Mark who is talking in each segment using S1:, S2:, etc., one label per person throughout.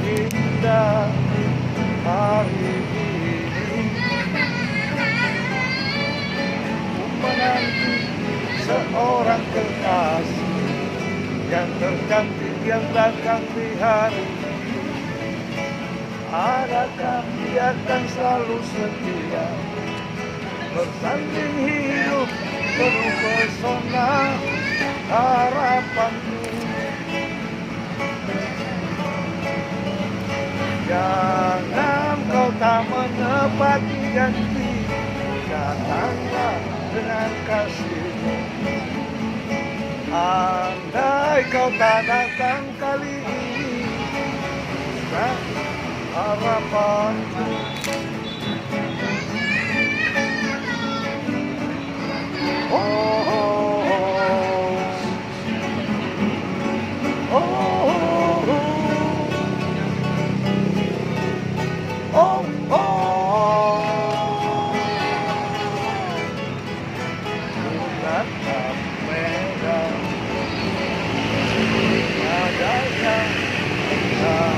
S1: indah hari ini, menanti seorang kekasih yang tercantik yang datang di hari. Adakah dia akan selalu setia bersanding hidup penuh pesona harapanku? Jangan kau tak menepati janji, datanglah dengan kasihmu. Andai kau tak datang kali ini, tak harapanku. Oh, oh, oh, oh, oh, oh, oh. Menatap medan, adanya indah,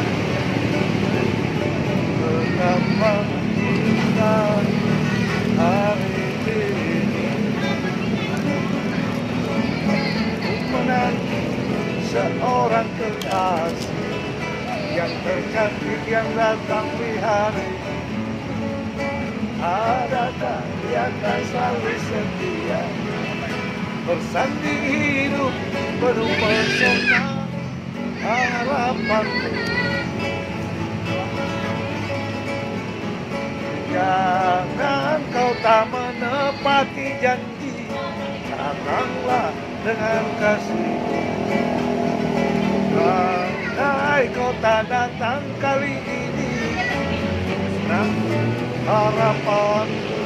S1: betapa indah hari ini. Menanti seorang kekasih yang tercantik yang datang di hari. Adakah dia akan selalu setia bersanding hidup penuh pesona harapanku? Jangan kau tak menepati janji, datanglah dengan kasih. Andai kau tak datang kali ini, nah harapanku.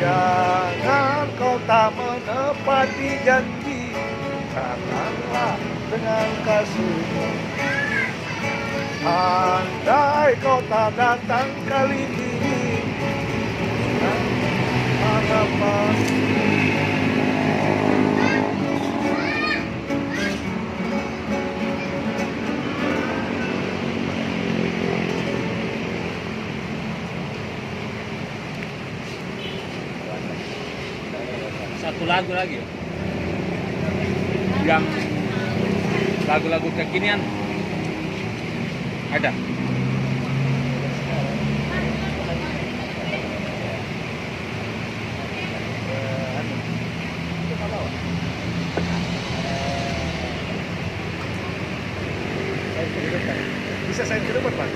S1: Jangan kau tak menepati janji, datanglah dengan kasih. Andai kau tak datang kali ini, nah harapanku.
S2: Satu lagu lagi yang lagu-lagu kekinian ada.
S1: Bisa saya ke depan, Pak?